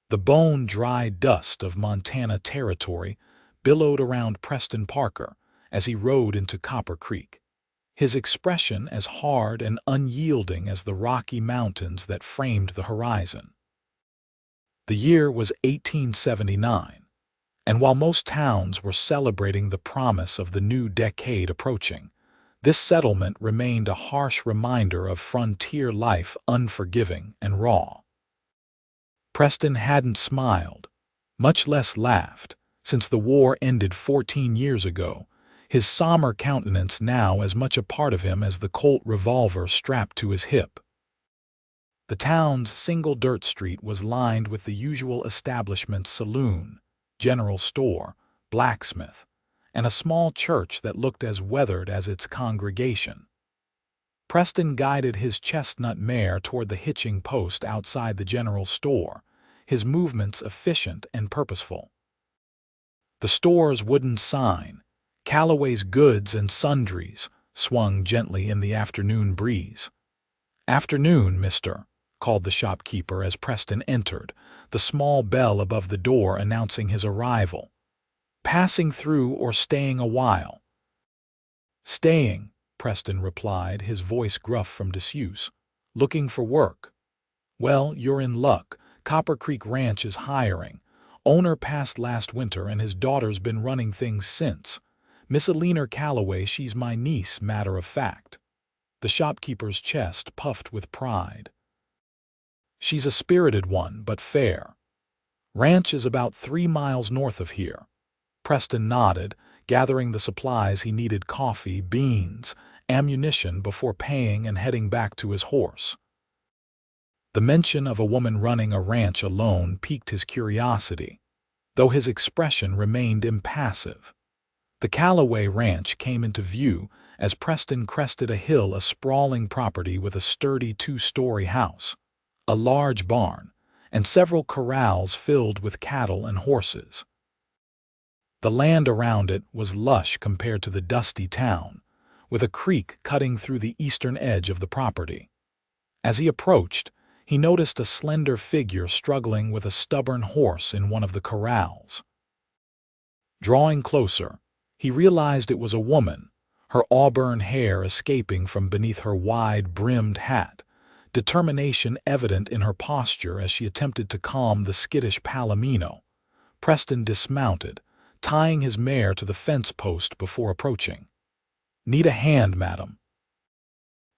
The bone-dry dust of Montana territory billowed around Preston Parker as he rode into Copper Creek, his expression as hard and unyielding as the Rocky Mountains that framed the horizon. The year was 1879, and while most towns were celebrating the promise of the new decade approaching, this settlement remained a harsh reminder of frontier life, unforgiving and raw. Preston hadn't smiled, much less laughed, since the war ended 14 years ago, his somber countenance now as much a part of him as the Colt revolver strapped to his hip. The town's single dirt street was lined with the usual establishments: saloon, general store, blacksmith, and a small church that looked as weathered as its congregation. Preston guided his chestnut mare toward the hitching post outside the general store, his movements efficient and purposeful. The store's wooden sign, Callaway's Goods and Sundries, swung gently in the afternoon breeze. "Afternoon, mister," called the shopkeeper as Preston entered, the small bell above the door announcing his arrival. "Passing through or staying a while?" "Staying," Preston replied, his voice gruff from disuse. "Looking for work?" "Well, you're in luck. Copper Creek Ranch is hiring. Owner passed last winter and his daughter's been running things since. Miss Eleanor Calloway, she's my niece, matter of fact." The shopkeeper's chest puffed with pride. "She's a spirited one, but fair. Ranch is about 3 miles north of here." Preston nodded, gathering the supplies he needed: coffee, beans, ammunition, before paying and heading back to his horse. The mention of a woman running a ranch alone piqued his curiosity, though his expression remained impassive. The Callaway Ranch came into view as Preston crested a hill, a sprawling property with a sturdy 2-story house, a large barn, and several corrals filled with cattle and horses. The land around it was lush compared to the dusty town, with a creek cutting through the eastern edge of the property. As he approached, he noticed a slender figure struggling with a stubborn horse in one of the corrals. Drawing closer, he realized it was a woman, her auburn hair escaping from beneath her wide-brimmed hat, determination evident in her posture as she attempted to calm the skittish palomino. Preston dismounted, tying his mare to the fence post before approaching. "Need a hand, madam?"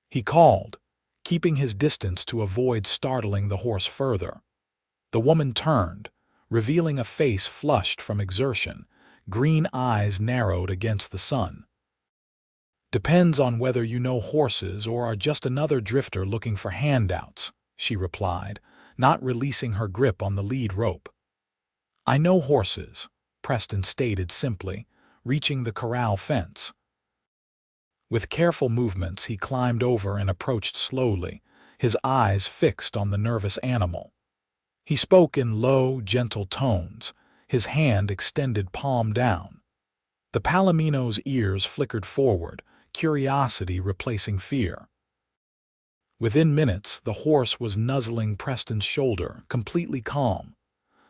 he called, keeping his distance to avoid startling the horse further. The woman turned, revealing a face flushed from exertion, green eyes narrowed against the sun. "Depends on whether you know horses or are just another drifter looking for handouts," she replied, not releasing her grip on the lead rope. "I know horses," Preston stated simply, reaching the corral fence. With careful movements, he climbed over and approached slowly, his eyes fixed on the nervous animal. He spoke in low, gentle tones, his hand extended palm down. The palomino's ears flickered forward, curiosity replacing fear. Within minutes, the horse was nuzzling Preston's shoulder, completely calm.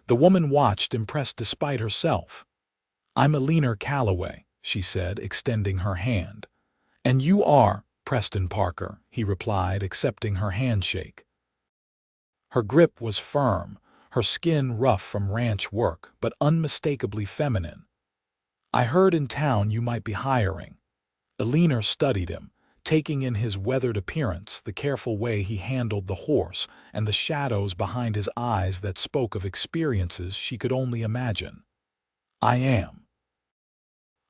The woman watched, impressed despite herself. "I'm Eleanor Calloway," she said, extending her hand. "And you are Preston Parker," he replied, accepting her handshake. Her grip was firm, her skin rough from ranch work, but unmistakably feminine. "I heard in town you might be hiring." Eleanor studied him, taking in his weathered appearance, the careful way he handled the horse, and the shadows behind his eyes that spoke of experiences she could only imagine. "I am.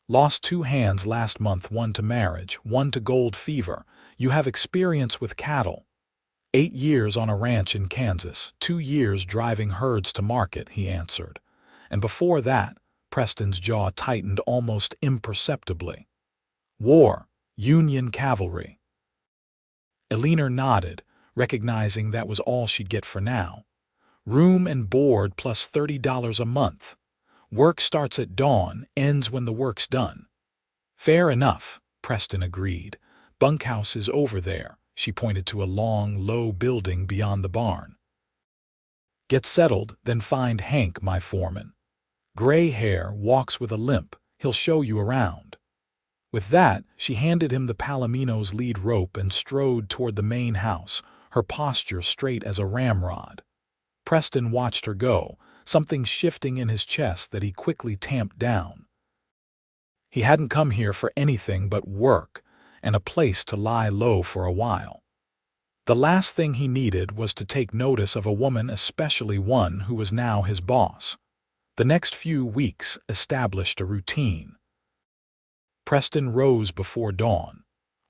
Lost 2 hands last month, one to marriage, one to gold fever. You have experience with cattle." 8 years on a ranch in Kansas, 2 years driving herds to market," he answered. And before that, Preston's jaw tightened almost imperceptibly. "War, Union cavalry." Eleanor nodded, recognizing that was all she'd get for now. "Room and board plus $30 a month. Work starts at dawn, ends when the work's done." "Fair enough," Preston agreed. "Bunkhouse is over there." She pointed to a long, low building beyond the barn. Get settled, then find Hank, my foreman. Gray hair, walks with a limp. He'll show you around." With that, she handed him the Palomino's lead rope and strode toward the main house, her posture straight as a ramrod. Preston watched her go, something shifting in his chest that he quickly tamped down. He hadn't come here for anything but work and a place to lie low for a while. The last thing he needed was to take notice of a woman, especially one who was now his boss. The next few weeks established a routine. Preston rose before dawn,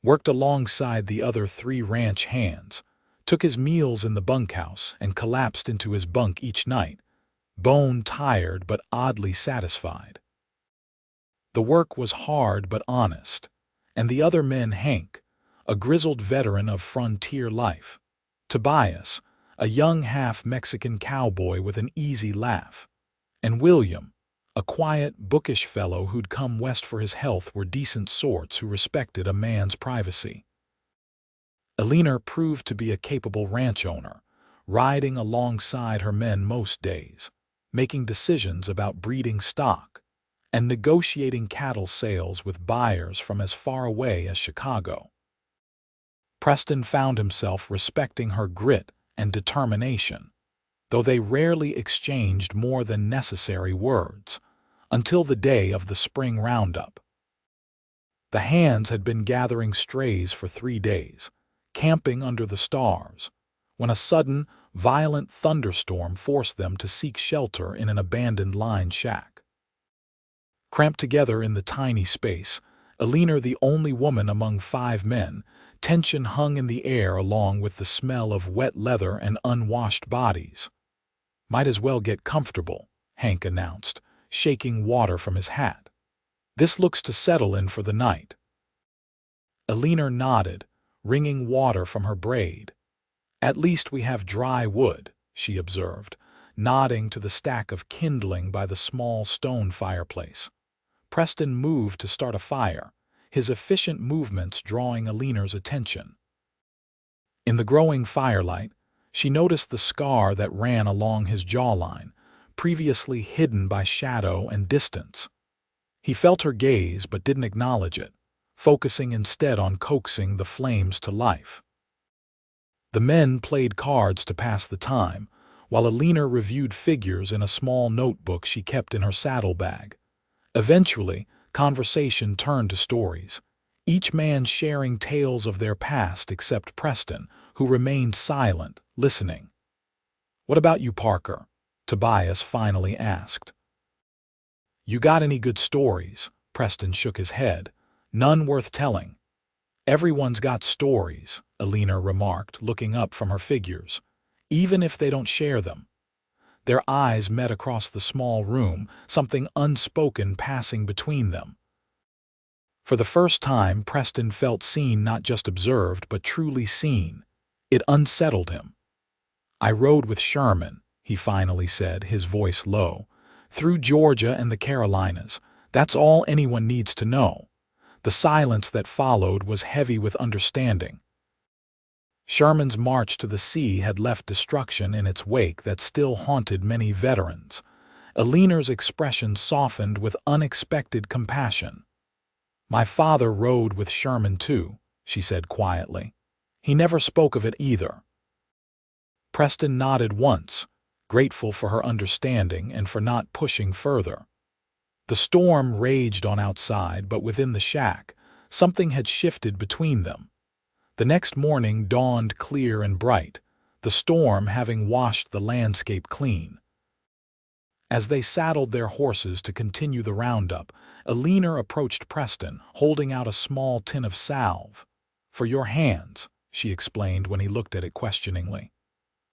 worked alongside the other 3 ranch hands, took his meals in the bunkhouse, and collapsed into his bunk each night, bone-tired but oddly satisfied. The work was hard but honest, and the other men, Hank, a grizzled veteran of frontier life, Tobias, a young half-Mexican cowboy with an easy laugh, and William, a quiet, bookish fellow who'd come west for his health, were decent sorts who respected a man's privacy. Eleanor proved to be a capable ranch owner, riding alongside her men most days, making decisions about breeding stock, and negotiating cattle sales with buyers from as far away as Chicago. Preston found himself respecting her grit and determination, though they rarely exchanged more than necessary words, until the day of the spring roundup. The hands had been gathering strays for 3 days, camping under the stars, when a sudden, violent thunderstorm forced them to seek shelter in an abandoned line shack. Cramped together in the tiny space, Eleanor the only woman among 5 men, tension hung in the air along with the smell of wet leather and unwashed bodies. "Might as well get comfortable," Hank announced, shaking water from his hat. "This looks to settle in for the night." Eleanor nodded, wringing water from her braid. "At least we have dry wood," she observed, nodding to the stack of kindling by the small stone fireplace. Preston moved to start a fire, his efficient movements drawing Eleanor's attention. In the growing firelight, she noticed the scar that ran along his jawline, previously hidden by shadow and distance. He felt her gaze but didn't acknowledge it, focusing instead on coaxing the flames to life. The men played cards to pass the time, while Eleanor reviewed figures in a small notebook she kept in her saddlebag. Eventually, conversation turned to stories, each man sharing tales of their past except Preston, who remained silent, listening. "What about you, Parker?" Tobias finally asked. "You got any good stories?" Preston shook his head. "None worth telling." "Everyone's got stories," Eleanor remarked, looking up from her figures, "even if they don't share them." Their eyes met across the small room, something unspoken passing between them. For the first time, Preston felt seen, not just observed, but truly seen. It unsettled him. "I rode with Sherman," he finally said, his voice low, "through Georgia and the Carolinas. That's all anyone needs to know." The silence that followed was heavy with understanding. Sherman's march to the sea had left destruction in its wake that still haunted many veterans. Eleanor's expression softened with unexpected compassion. "My father rode with Sherman too," she said quietly. "He never spoke of it either." Preston nodded once, grateful for her understanding and for not pushing further. The storm raged on outside, but within the shack, something had shifted between them. The next morning dawned clear and bright, the storm having washed the landscape clean. As they saddled their horses to continue the roundup, Eleanor approached Preston, holding out a small tin of salve. "For your hands," she explained when he looked at it questioningly.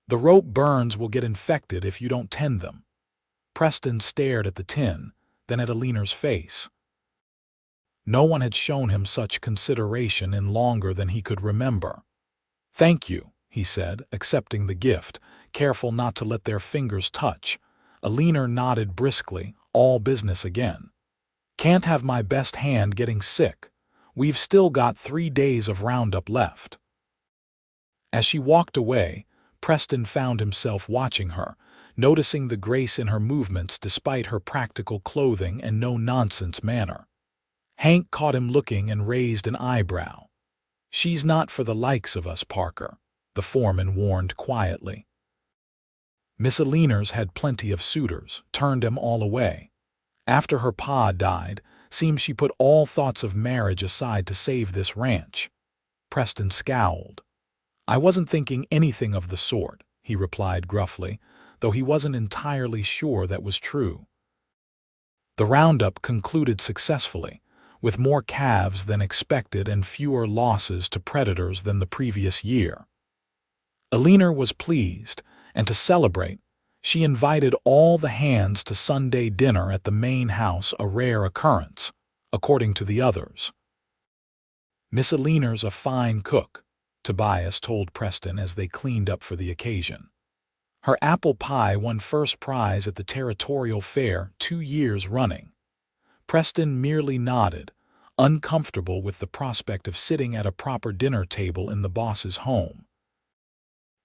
"The rope burns will get infected if you don't tend them." Preston stared at the tin, then at Eleanor's face. No one had shown him such consideration in longer than he could remember. "Thank you," he said, accepting the gift, careful not to let their fingers touch. Eleanor nodded briskly, all business again. "Can't have my best hand getting sick. We've still got 3 days of roundup left." As she walked away, Preston found himself watching her, noticing the grace in her movements despite her practical clothing and no-nonsense manner. Hank caught him looking and raised an eyebrow. "She's not for the likes of us, Parker," the foreman warned quietly. Miss Eleanor's had plenty of suitors, turned them all away. After her pa died, seems she put all thoughts of marriage aside to save this ranch. Preston scowled. "I wasn't thinking anything of the sort," he replied gruffly, though he wasn't entirely sure that was true. The roundup concluded successfully, with more calves than expected and fewer losses to predators than the previous year. Eleanor was pleased, and to celebrate, she invited all the hands to Sunday dinner at the main house, a rare occurrence, according to the others. "Miss Eleanor's a fine cook," Tobias told Preston as they cleaned up for the occasion. "Her apple pie won first prize at the territorial fair 2 years running." Preston merely nodded, uncomfortable with the prospect of sitting at a proper dinner table in the boss's home.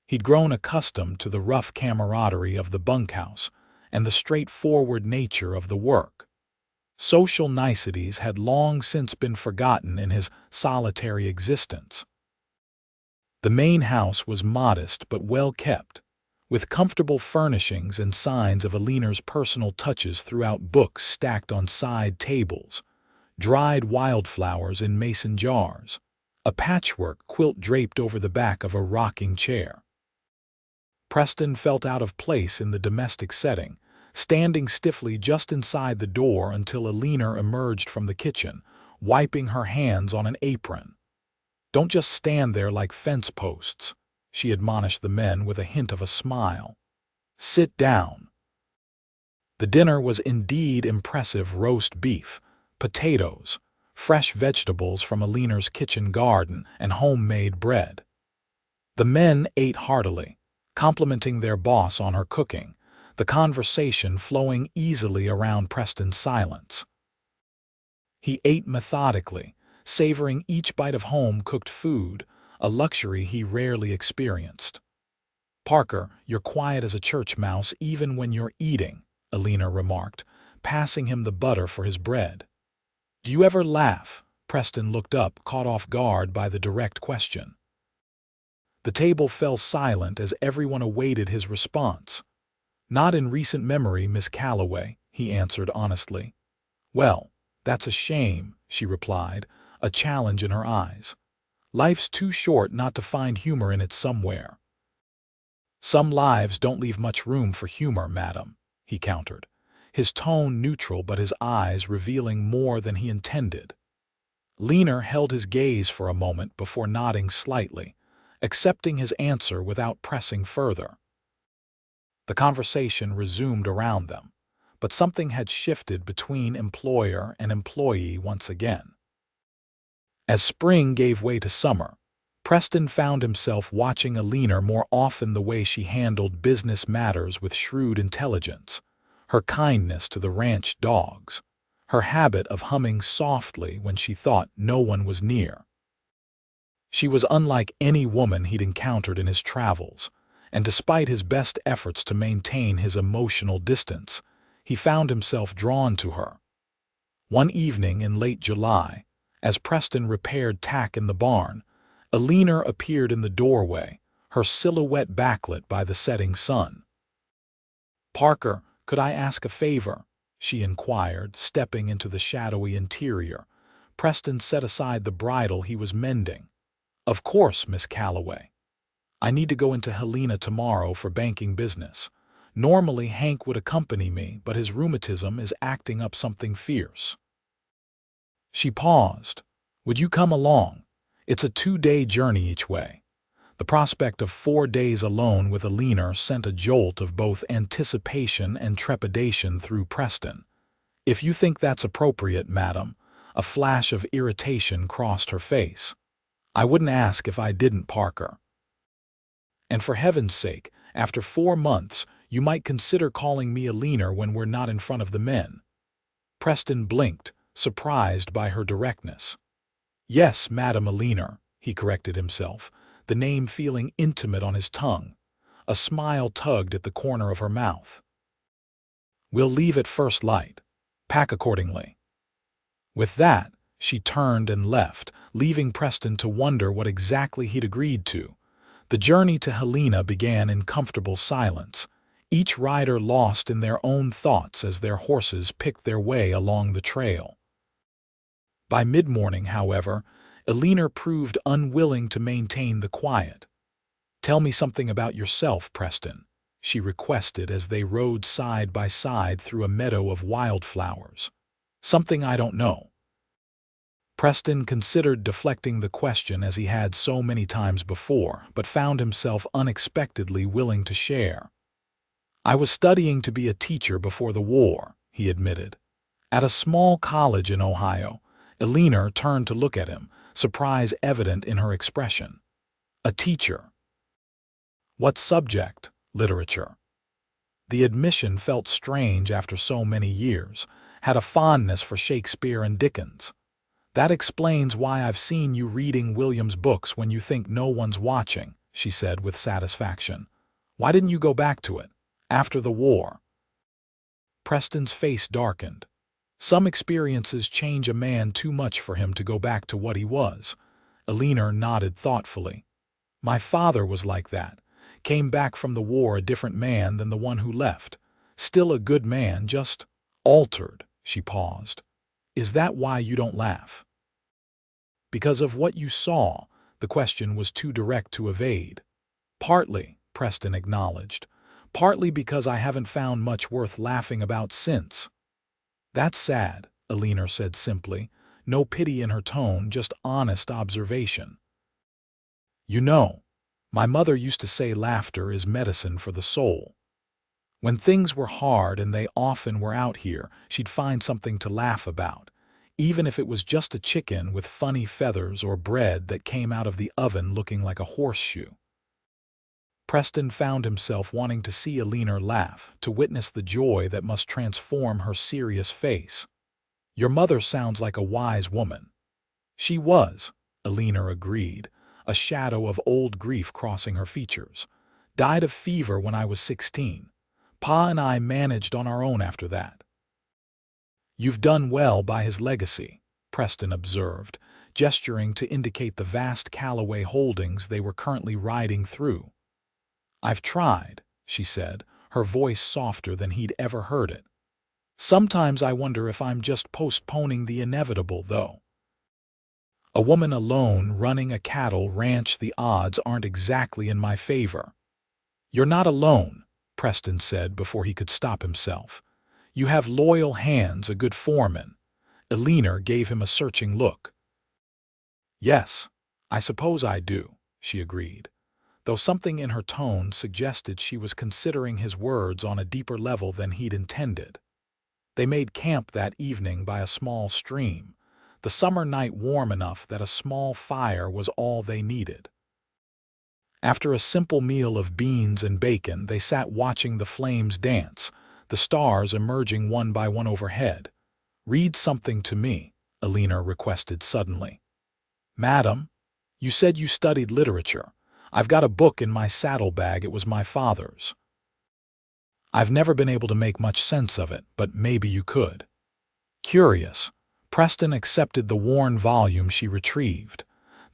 He'd grown accustomed to the rough camaraderie of the bunkhouse and the straightforward nature of the work. Social niceties had long since been forgotten in his solitary existence. The main house was modest but well kept, with comfortable furnishings and signs of Eleanor's personal touches throughout, books stacked on side tables, dried wildflowers in mason jars, a patchwork quilt draped over the back of a rocking chair. Preston felt out of place in the domestic setting, standing stiffly just inside the door until Eleanor emerged from the kitchen, wiping her hands on an apron. "Don't just stand there like fence posts," she admonished the men with a hint of a smile. "Sit down." The dinner was indeed impressive: roast beef, potatoes, fresh vegetables from Eleanor's kitchen garden, and homemade bread. The men ate heartily, complimenting their boss on her cooking, the conversation flowing easily around Preston's silence. He ate methodically, savoring each bite of home-cooked food, a luxury he rarely experienced. "Parker, you're quiet as a church mouse even when you're eating," Eleanor remarked, passing him the butter for his bread. "Do you ever laugh?" Preston looked up, caught off guard by the direct question. The table fell silent as everyone awaited his response. "Not in recent memory, Miss Callaway," he answered honestly. "Well, that's a shame," she replied, a challenge in her eyes. "Life's too short not to find humor in it somewhere." "Some lives don't leave much room for humor, madam," he countered, his tone neutral but his eyes revealing more than he intended. Eleanor held his gaze for a moment before nodding slightly, accepting his answer without pressing further. The conversation resumed around them, but something had shifted between employer and employee once again. As spring gave way to summer, Preston found himself watching Eleanor more often, the way she handled business matters with shrewd intelligence, her kindness to the ranch dogs, her habit of humming softly when she thought no one was near. She was unlike any woman he'd encountered in his travels, and despite his best efforts to maintain his emotional distance, he found himself drawn to her. One evening in late July, as Preston repaired tack in the barn, Eleanor appeared in the doorway, her silhouette backlit by the setting sun. "Parker, could I ask a favor?" she inquired, stepping into the shadowy interior. Preston set aside the bridle he was mending. "Of course, Miss Callaway. I need to go into Helena tomorrow for banking business. Normally Hank would accompany me, but his rheumatism is acting up something fierce." She paused. "Would you come along? It's a 2-day journey each way." The prospect of 4 days alone with Eleanor sent a jolt of both anticipation and trepidation through Preston. "If you think that's appropriate, madam," a flash of irritation crossed her face. "I wouldn't ask if I didn't, Parker. And for heaven's sake, after 4 months, you might consider calling me Eleanor when we're not in front of the men." Preston blinked, surprised by her directness. "Yes, Madam Eleanor," he corrected himself, the name feeling intimate on his tongue, A smile tugged at the corner of her mouth. "We'll leave at first light. Pack accordingly." With that, she turned and left, leaving Preston to wonder what exactly he'd agreed to. The journey to Helena began in comfortable silence, each rider lost in their own thoughts as their horses picked their way along the trail. By mid-morning, however, Eleanor proved unwilling to maintain the quiet. "Tell me something about yourself, Preston," she requested as they rode side by side through a meadow of wildflowers. "Something I don't know." Preston considered deflecting the question as he had so many times before, but found himself unexpectedly willing to share. "I was studying to be a teacher before the war," he admitted. "At a small college in Ohio." Eleanor turned to look at him, surprise evident in her expression. "A teacher? What subject?" "Literature." The admission felt strange after so many years. "Had a fondness for Shakespeare and Dickens." "That explains why I've seen you reading William's books when you think no one's watching," she said with satisfaction. "Why didn't you go back to it, after the war?" Preston's face darkened. Some experiences change a man too much for him to go back to what he was. Eleanor nodded thoughtfully. "My father was like that. Came back from the war a different man than the one who left. Still a good man, just altered." She paused. "Is that why you don't laugh?" "Because of what you saw." The question was too direct to evade. "Partly," Preston acknowledged. "Partly because I haven't found much worth laughing about since." "That's sad," Eleanor said simply, no pity in her tone, just honest observation. "You know, my mother used to say laughter is medicine for the soul. When things were hard, and they often were out here, she'd find something to laugh about, even if it was just a chicken with funny feathers or bread that came out of the oven looking like a horseshoe." Preston found himself wanting to see Eleanor laugh, to witness the joy that must transform her serious face. "Your mother sounds like a wise woman." "She was," Eleanor agreed, a shadow of old grief crossing her features. "Died of fever when I was 16. Pa and I managed on our own after that." "You've done well by his legacy," Preston observed, gesturing to indicate the vast Callaway holdings they were currently riding through. "I've tried," she said, her voice softer than he'd ever heard it. "Sometimes I wonder if I'm just postponing the inevitable, though. A woman alone running a cattle ranch, the odds aren't exactly in my favor." "You're not alone," Preston said before he could stop himself. "You have loyal hands, a good foreman." Eleanor gave him a searching look. "Yes, I suppose I do," she agreed, though something in her tone suggested she was considering his words on a deeper level than he'd intended. They made camp that evening by a small stream, the summer night warm enough that a small fire was all they needed. After a simple meal of beans and bacon, they sat watching the flames dance, the stars emerging one by one overhead. "Read something to me," Eleanor requested suddenly. "Madam, you said you studied literature. I've got a book in my saddlebag. It was my father's. I've never been able to make much sense of it, but maybe you could." Curious, Preston accepted the worn volume she retrieved.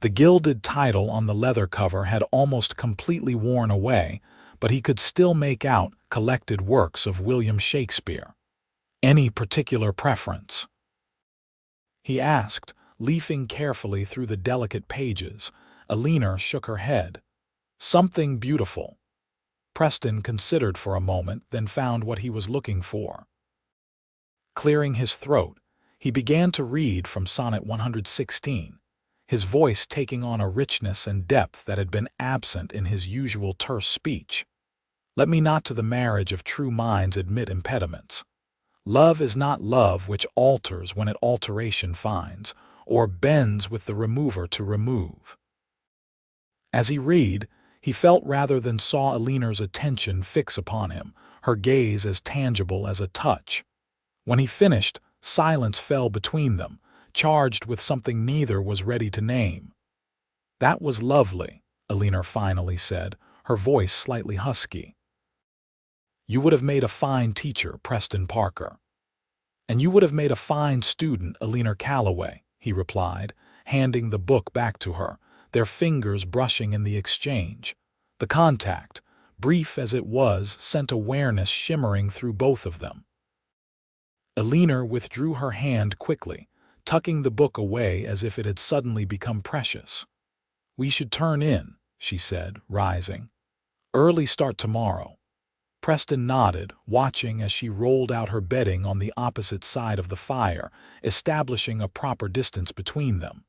The gilded title on the leather cover had almost completely worn away, but he could still make out "Collected Works of William Shakespeare." "Any particular preference?" he asked, leafing carefully through the delicate pages. Eleanor shook her head. "Something beautiful." Preston considered for a moment, then found what he was looking for. Clearing his throat, he began to read from Sonnet 116, his voice taking on a richness and depth that had been absent in his usual terse speech. "Let me not to the marriage of true minds admit impediments. Love is not love which alters when it alteration finds, or bends with the remover to remove." As he read, he felt rather than saw Eleanor's attention fix upon him, her gaze as tangible as a touch. When he finished, silence fell between them, charged with something neither was ready to name. "That was lovely," Eleanor finally said, her voice slightly husky. "You would have made a fine teacher, Preston Parker." "And you would have made a fine student, Eleanor Calloway," he replied, handing the book back to her, their fingers brushing in the exchange. The contact, brief as it was, sent awareness shimmering through both of them. Eleanor withdrew her hand quickly, tucking the book away as if it had suddenly become precious. "We should turn in," she said, rising. "Early start tomorrow." Preston nodded, watching as she rolled out her bedding on the opposite side of the fire, establishing a proper distance between them.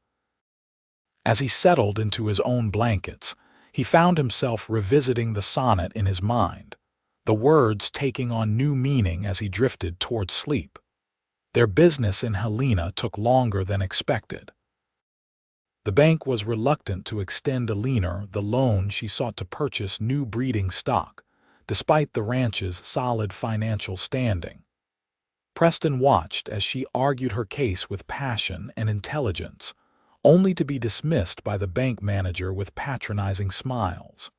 As he settled into his own blankets, he found himself revisiting the sonnet in his mind, the words taking on new meaning as he drifted toward sleep. Their business in Helena took longer than expected. The bank was reluctant to extend Eleanor the loan she sought to purchase new breeding stock, despite the ranch's solid financial standing. Preston watched as she argued her case with passion and intelligence, only to be dismissed by the bank manager with patronizing smiles.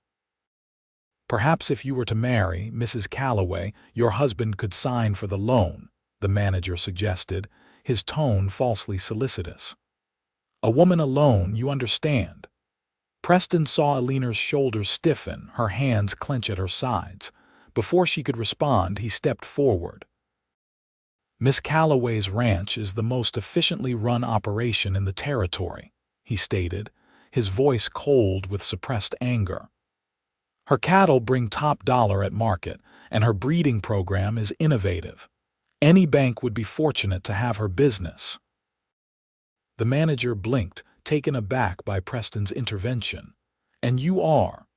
"Perhaps if you were to marry Mrs. Callaway, your husband could sign for the loan," the manager suggested, his tone falsely solicitous. "A woman alone, you understand." Preston saw Eleanor's shoulders stiffen, her hands clench at her sides. Before she could respond, he stepped forward. "Miss Callaway's ranch is the most efficiently run operation in the territory," he stated, his voice cold with suppressed anger. "Her cattle bring top dollar at market, and her breeding program is innovative. Any bank would be fortunate to have her business." The manager blinked, taken aback by Preston's intervention. "And you are?"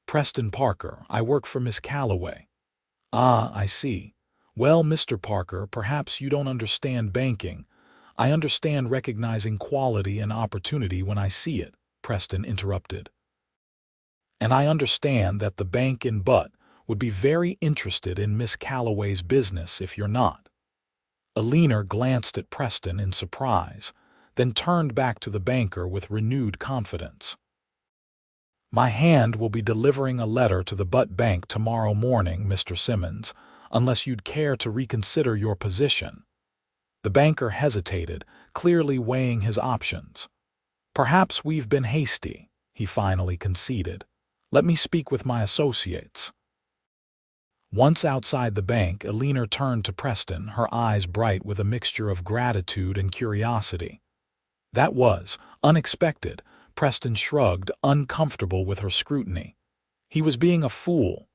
"Preston Parker. I work for Miss Callaway." "Ah, I see. Well, Mr. Parker, perhaps you don't understand banking. I understand recognizing quality and opportunity when I see it," Preston interrupted. "And I understand that the bank in Butt would be very interested in Miss Callaway's business if you're not." Eleanor glanced at Preston in surprise, then turned back to the banker with renewed confidence. "My hand will be delivering a letter to the Butt Bank tomorrow morning, Mr. Simmons, unless you'd care to reconsider your position." The banker hesitated, clearly weighing his options. "Perhaps we've been hasty," he finally conceded. "Let me speak with my associates." Once outside the bank, Eleanor turned to Preston, her eyes bright with a mixture of gratitude and curiosity. "That was unexpected," Preston shrugged, uncomfortable with her scrutiny. "He was being a fool."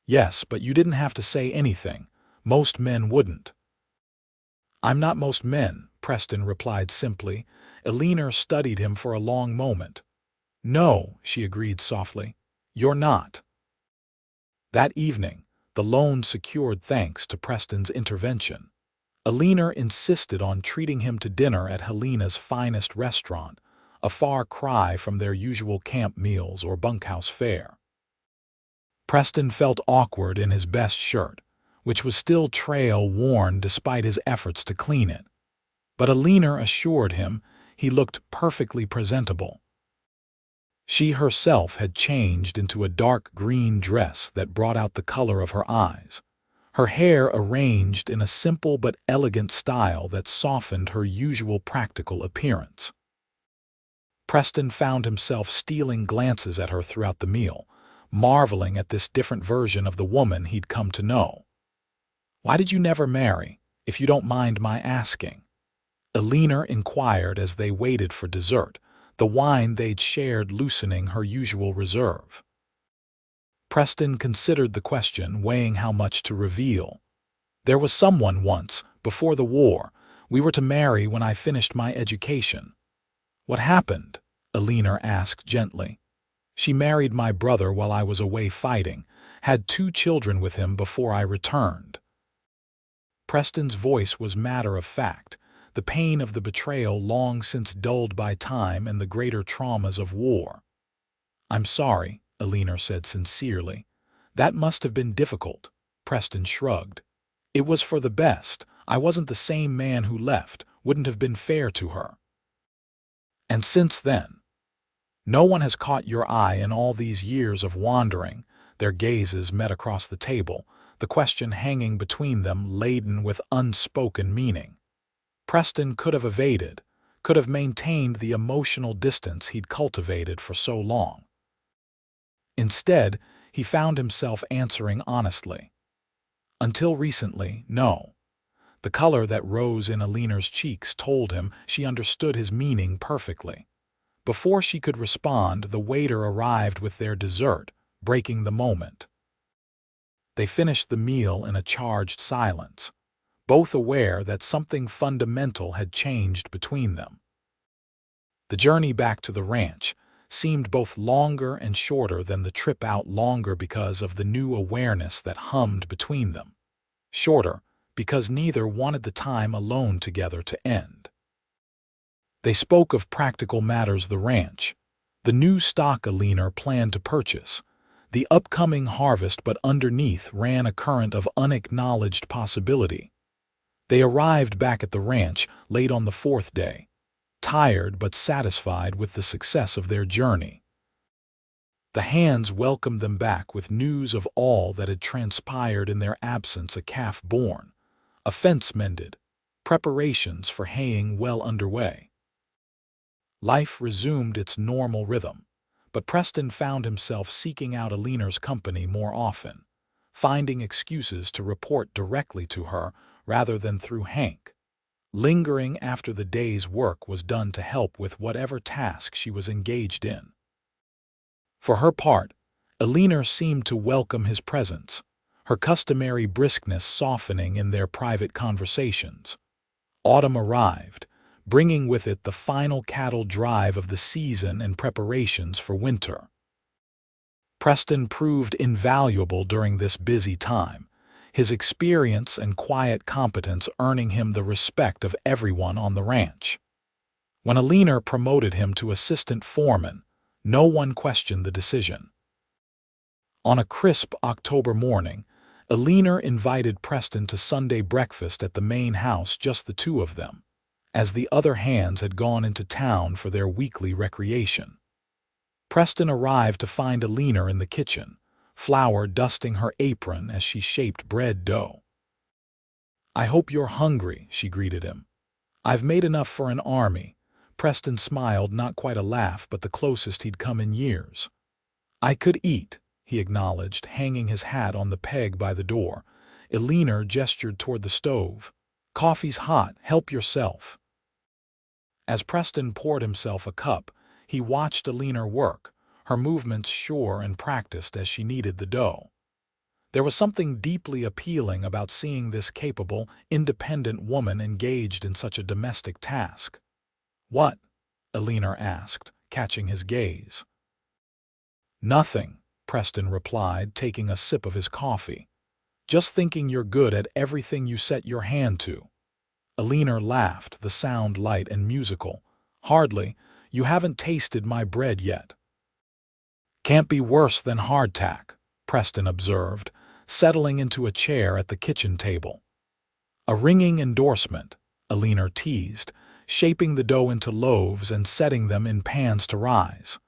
"Yes, but you didn't have to say anything. Most men wouldn't." "I'm not most men," Preston replied simply. Eleanor studied him for a long moment. "No," she agreed softly, "you're not." That evening, the loan secured thanks to Preston's intervention. Eleanor insisted on treating him to dinner at Helena's finest restaurant, a far cry from their usual camp meals or bunkhouse fare. Preston felt awkward in his best shirt, which was still trail-worn despite his efforts to clean it. But Eleanor assured him he looked perfectly presentable. She herself had changed into a dark green dress that brought out the color of her eyes, her hair arranged in a simple but elegant style that softened her usual practical appearance. Preston found himself stealing glances at her throughout the meal, marveling at this different version of the woman he'd come to know. "Why did you never marry, if you don't mind my asking?" Eleanor inquired as they waited for dessert, the wine they'd shared loosening her usual reserve. Preston considered the question, weighing how much to reveal. "There was someone once, before the war. We were to marry when I finished my education." "What happened?" Eleanor asked gently. "She married my brother while I was away fighting, had 2 children with him before I returned." Preston's voice was matter-of-fact, the pain of the betrayal long since dulled by time and the greater traumas of war. "I'm sorry," Eleanor said sincerely. "That must have been difficult." Preston shrugged. "It was for the best. I wasn't the same man who left, wouldn't have been fair to her." "And since then?" No one has caught your eye in all these years of wandering. Their gazes met across the table, the question hanging between them laden with unspoken meaning. Preston could have evaded, could have maintained the emotional distance he'd cultivated for so long. Instead, he found himself answering honestly. Until recently, no. The color that rose in Eleanor's cheeks told him she understood his meaning perfectly. Before she could respond, the waiter arrived with their dessert, breaking the moment. They finished the meal in a charged silence, both aware that something fundamental had changed between them. The journey back to the ranch seemed both longer and shorter than the trip out, longer because of the new awareness that hummed between them. Shorter because neither wanted the time alone together to end. They spoke of practical matters: the ranch, the new stock Eleanor planned to purchase, the upcoming harvest, but underneath ran a current of unacknowledged possibility. They arrived back at the ranch late on the fourth day, tired but satisfied with the success of their journey. The hands welcomed them back with news of all that had transpired in their absence: a calf born, a fence mended, preparations for haying well underway. Life resumed its normal rhythm, but Preston found himself seeking out Eleanor's company more often, finding excuses to report directly to her rather than through Hank, lingering after the day's work was done to help with whatever task she was engaged in. For her part, Eleanor seemed to welcome his presence, her customary briskness softening in their private conversations. Autumn arrived, bringing with it the final cattle drive of the season and preparations for winter. Preston proved invaluable during this busy time, his experience and quiet competence earning him the respect of everyone on the ranch. When Eleanor promoted him to assistant foreman, no one questioned the decision. On a crisp October morning, Eleanor invited Preston to Sunday breakfast at the main house, just the two of them, as the other hands had gone into town for their weekly recreation. Preston arrived to find Eleanor in the kitchen, flour dusting her apron as she shaped bread dough. "I hope you're hungry," she greeted him. "I've made enough for an army." Preston smiled, not quite a laugh, but the closest he'd come in years. "I could eat," he acknowledged, hanging his hat on the peg by the door. Eleanor gestured toward the stove. "Coffee's hot, help yourself." As Preston poured himself a cup, he watched Eleanor work, her movements sure and practiced as she kneaded the dough. There was something deeply appealing about seeing this capable, independent woman engaged in such a domestic task. "What?" Eleanor asked, catching his gaze. "Nothing," Preston replied, taking a sip of his coffee. "Just thinking you're good at everything you set your hand to." Eleanor laughed, the sound light and musical. "Hardly. You haven't tasted my bread yet." "Can't be worse than hardtack," Preston observed, settling into a chair at the kitchen table. "A ringing endorsement," Eleanor teased, shaping the dough into loaves and setting them in pans to rise.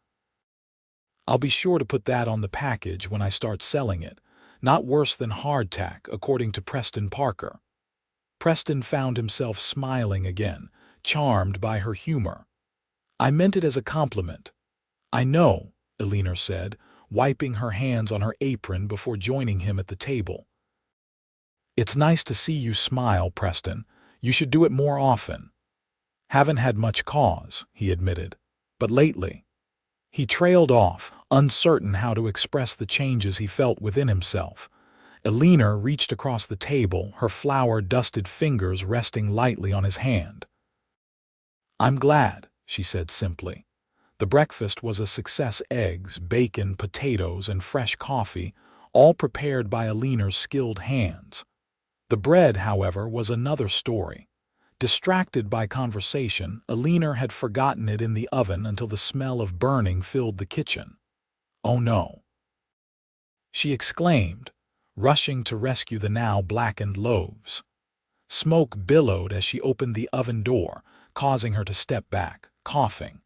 "I'll be sure to put that on the package when I start selling it. Not worse than hardtack, according to Preston Parker." Preston found himself smiling again, charmed by her humor. "I meant it as a compliment." "I know," Eleanor said, wiping her hands on her apron before joining him at the table. "It's nice to see you smile, Preston. You should do it more often." "Haven't had much cause," he admitted. "But lately—" He trailed off, uncertain how to express the changes he felt within himself. Eleanor reached across the table, her flour-dusted fingers resting lightly on his hand. "I'm glad," she said simply. The breakfast was a success: eggs, bacon, potatoes, and fresh coffee, all prepared by Eleanor's skilled hands. The bread, however, was another story. Distracted by conversation, Eleanor had forgotten it in the oven until the smell of burning filled the kitchen. "Oh no!" she exclaimed, rushing to rescue the now blackened loaves. Smoke billowed as she opened the oven door, causing her to step back, coughing.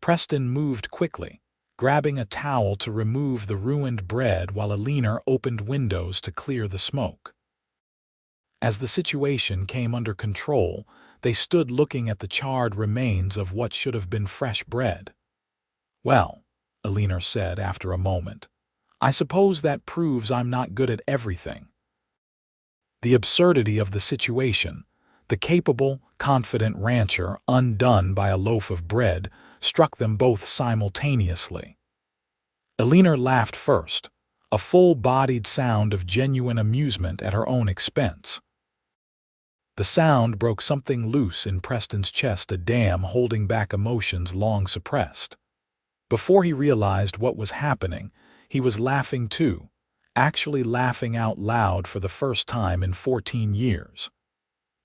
Preston moved quickly, grabbing a towel to remove the ruined bread while Eleanor opened windows to clear the smoke. As the situation came under control, they stood looking at the charred remains of what should have been fresh bread. "Well," Eleanor said after a moment, "I suppose that proves I'm not good at everything." The absurdity of the situation, the capable, confident rancher undone by a loaf of bread, struck them both simultaneously. Eleanor laughed first, a full-bodied sound of genuine amusement at her own expense. The sound broke something loose in Preston's chest, a dam holding back emotions long suppressed. Before he realized what was happening, he was laughing too, actually laughing out loud for the first time in 14 years.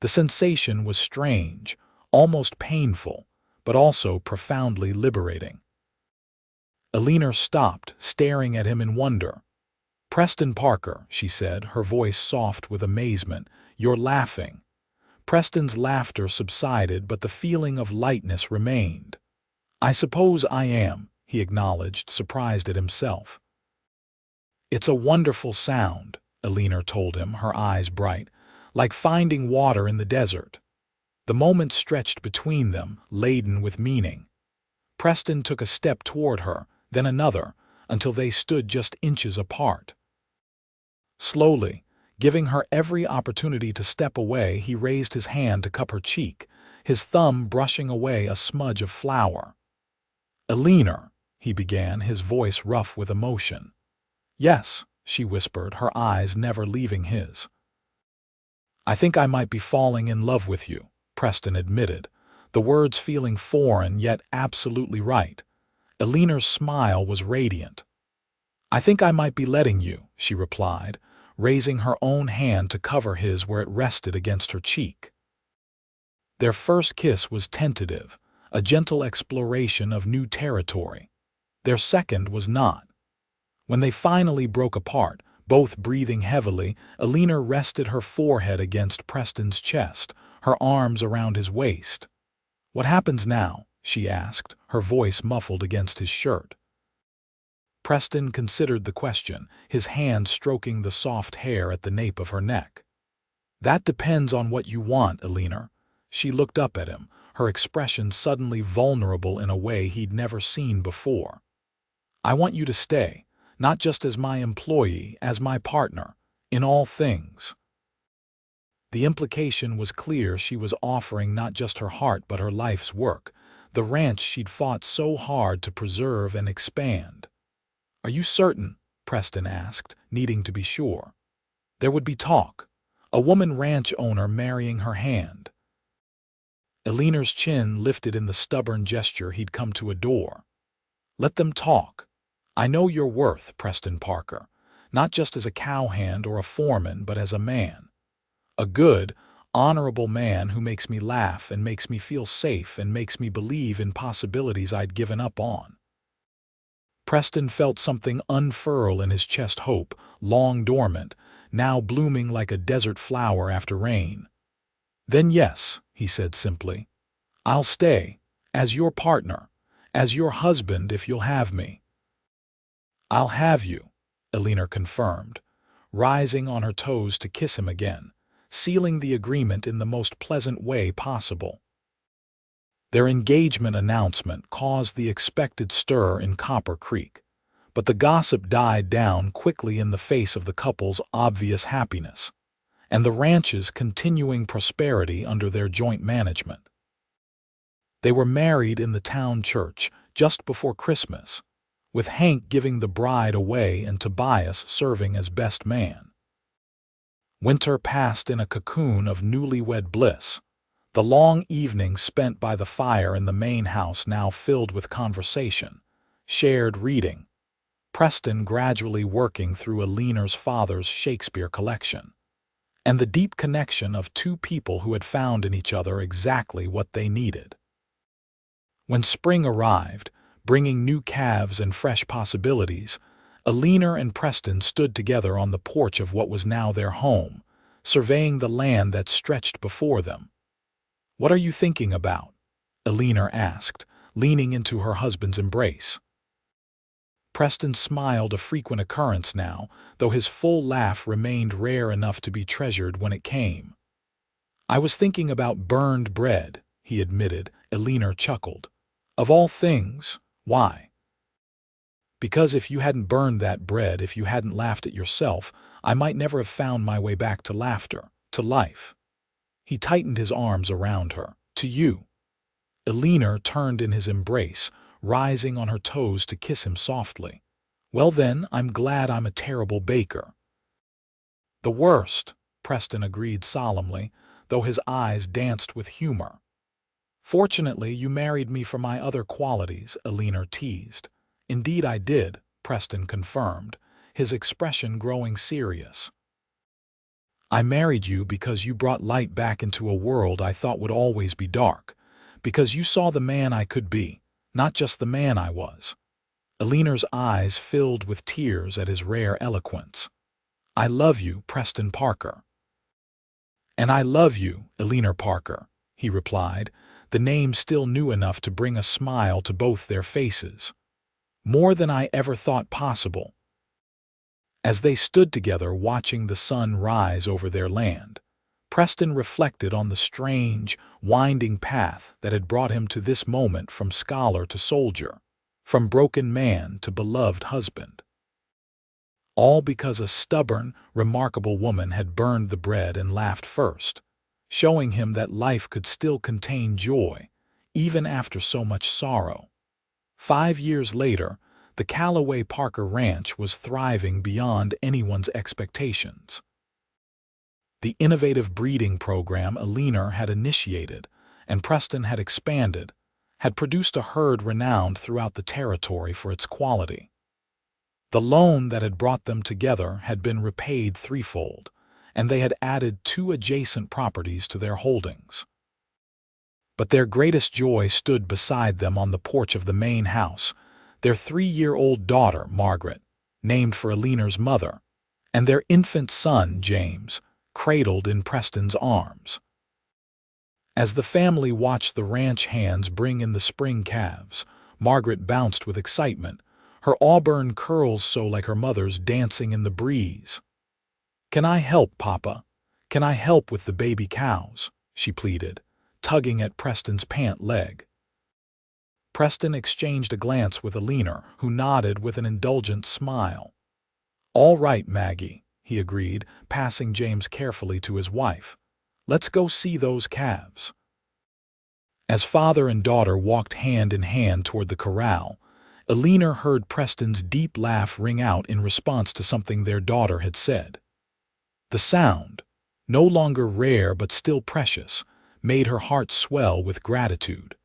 The sensation was strange, almost painful, but also profoundly liberating. Eleanor stopped, staring at him in wonder. "Preston Parker," she said, her voice soft with amazement, "you're laughing." Preston's laughter subsided, but the feeling of lightness remained. "I suppose I am," he acknowledged, surprised at himself. "It's a wonderful sound," Eleanor told him, her eyes bright, "like finding water in the desert." The moment stretched between them, laden with meaning. Preston took a step toward her, then another, until they stood just inches apart. Slowly, giving her every opportunity to step away, he raised his hand to cup her cheek, his thumb brushing away a smudge of flour. "Eleanor," he began, his voice rough with emotion. "Yes," she whispered, her eyes never leaving his. "I think I might be falling in love with you," Preston admitted, the words feeling foreign yet absolutely right. Eleanor's smile was radiant. "I think I might be letting you," she replied, raising her own hand to cover his where it rested against her cheek. Their first kiss was tentative, a gentle exploration of new territory. Their second was not. When they finally broke apart, both breathing heavily, Eleanor rested her forehead against Preston's chest, her arms around his waist. "What happens now?" she asked, her voice muffled against his shirt. Preston considered the question, his hand stroking the soft hair at the nape of her neck. "That depends on what you want, Eleanor." She looked up at him, her expression suddenly vulnerable in a way he'd never seen before. "I want you to stay, not just as my employee, as my partner, in all things." The implication was clear. She was offering not just her heart but her life's work, the ranch she'd fought so hard to preserve and expand. "Are you certain?" Preston asked, needing to be sure. There would be talk, a woman ranch owner marrying her hand. Eleanor's chin lifted in the stubborn gesture he'd come to adore. "Let them talk. I know your worth, Preston Parker, not just as a cowhand or a foreman, but as a man. A good, honorable man who makes me laugh and makes me feel safe and makes me believe in possibilities I'd given up on." Preston felt something unfurl in his chest, hope, long dormant, now blooming like a desert flower after rain. "Then yes," he said simply. "I'll stay, as your partner, as your husband if you'll have me." "I'll have you," Eleanor confirmed, rising on her toes to kiss him again, sealing the agreement in the most pleasant way possible. Their engagement announcement caused the expected stir in Copper Creek, but the gossip died down quickly in the face of the couple's obvious happiness, and the ranch's continuing prosperity under their joint management. They were married in the town church just before Christmas, with Hank giving the bride away and Tobias serving as best man. Winter passed in a cocoon of newlywed bliss, the long evenings spent by the fire in the main house now filled with conversation, shared reading, Preston gradually working through Eleanor's father's Shakespeare collection, and the deep connection of two people who had found in each other exactly what they needed. When spring arrived, bringing new calves and fresh possibilities, Eleanor and Preston stood together on the porch of what was now their home, surveying the land that stretched before them. "What are you thinking about?" Eleanor asked, leaning into her husband's embrace. Preston smiled, a frequent occurrence now, though his full laugh remained rare enough to be treasured when it came. "I was thinking about burned bread," he admitted. Eleanor chuckled. "Of all things, why?" "Because if you hadn't burned that bread, if you hadn't laughed at yourself, I might never have found my way back to laughter, to life." He tightened his arms around her. "To you." Eleanor turned in his embrace, rising on her toes to kiss him softly. "Well then, I'm glad I'm a terrible baker." "The worst," Preston agreed solemnly, though his eyes danced with humor. "Fortunately, you married me for my other qualities," Eleanor teased. "Indeed I did," Preston confirmed, his expression growing serious. "I married you because you brought light back into a world I thought would always be dark, because you saw the man I could be, not just the man I was." Eleanor's eyes filled with tears at his rare eloquence. "I love you, Preston Parker." "And I love you, Eleanor Parker," he replied, the name still new enough to bring a smile to both their faces. "More than I ever thought possible." As they stood together watching the sun rise over their land, Preston reflected on the strange, winding path that had brought him to this moment, from scholar to soldier, from broken man to beloved husband. All because a stubborn, remarkable woman had burned the bread and laughed first, showing him that life could still contain joy, even after so much sorrow. 5 years later, the Callaway Parker Ranch was thriving beyond anyone's expectations. The innovative breeding program Eleanor had initiated and Preston had expanded had produced a herd renowned throughout the territory for its quality. The loan that had brought them together had been repaid threefold, and they had added 2 adjacent properties to their holdings. But their greatest joy stood beside them on the porch of the main house, their 3-year-old daughter, Margaret, named for Eleanor's mother, and their infant son, James, cradled in Preston's arms. As the family watched the ranch hands bring in the spring calves, Margaret bounced with excitement, her auburn curls so like her mother's dancing in the breeze. "Can I help, Papa? Can I help with the baby cows?" she pleaded, tugging at Preston's pant leg. Preston exchanged a glance with Eleanor, who nodded with an indulgent smile. "All right, Maggie," he agreed, passing James carefully to his wife. "Let's go see those calves." As father and daughter walked hand in hand toward the corral, Eleanor heard Preston's deep laugh ring out in response to something their daughter had said. The sound, no longer rare but still precious, made her heart swell with gratitude.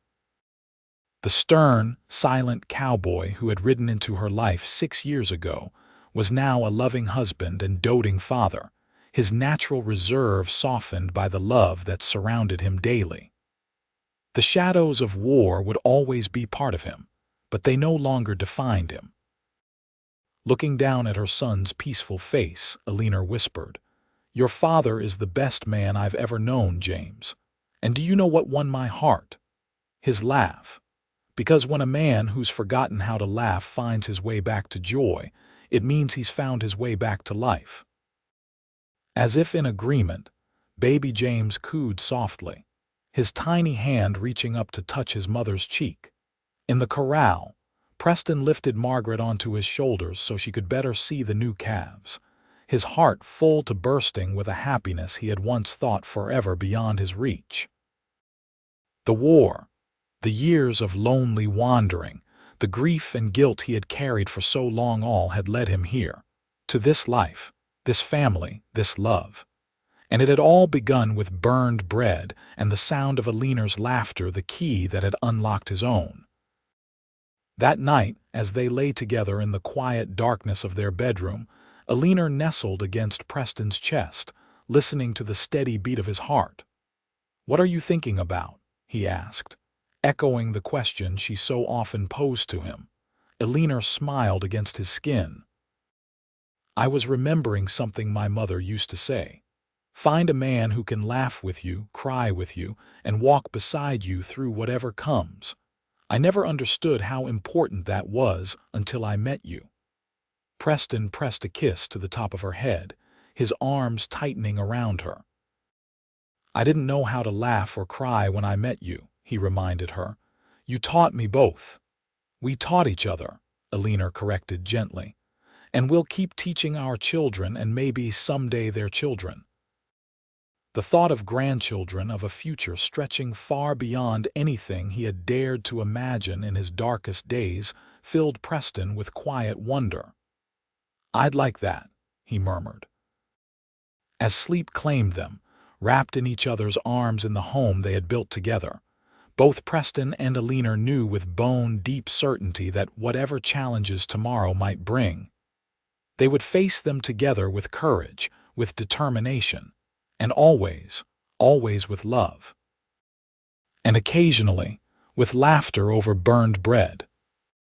The stern, silent cowboy who had ridden into her life 6 years ago was now a loving husband and doting father, his natural reserve softened by the love that surrounded him daily. The shadows of war would always be part of him, but they no longer defined him. Looking down at her son's peaceful face, Eleanor whispered, "Your father is the best man I've ever known, James. And do you know what won my heart? His laugh. Because when a man who's forgotten how to laugh finds his way back to joy, it means he's found his way back to life." As if in agreement, baby James cooed softly, his tiny hand reaching up to touch his mother's cheek. In the corral, Preston lifted Margaret onto his shoulders so she could better see the new calves, his heart full to bursting with a happiness he had once thought forever beyond his reach. The war, the years of lonely wandering, the grief and guilt he had carried for so long, all had led him here, to this life, this family, this love. And it had all begun with burned bread and the sound of Eleanor's laughter, the key that had unlocked his own. That night, as they lay together in the quiet darkness of their bedroom, Eleanor nestled against Preston's chest, listening to the steady beat of his heart. "What are you thinking about?" he asked, echoing the question she so often posed to him. Eleanor smiled against his skin. "I was remembering something my mother used to say. Find a man who can laugh with you, cry with you, and walk beside you through whatever comes. I never understood how important that was until I met you." Preston pressed a kiss to the top of her head, his arms tightening around her. "I didn't know how to laugh or cry when I met you," he reminded her. "You taught me both." "We taught each other," Eleanor corrected gently. "And we'll keep teaching our children and maybe someday their children." The thought of grandchildren, of a future stretching far beyond anything he had dared to imagine in his darkest days, filled Preston with quiet wonder. "I'd like that," he murmured. As sleep claimed them, wrapped in each other's arms in the home they had built together, both Preston and Eleanor knew with bone-deep certainty that whatever challenges tomorrow might bring, they would face them together with courage, with determination, and always, always with love. And occasionally, with laughter over burned bread.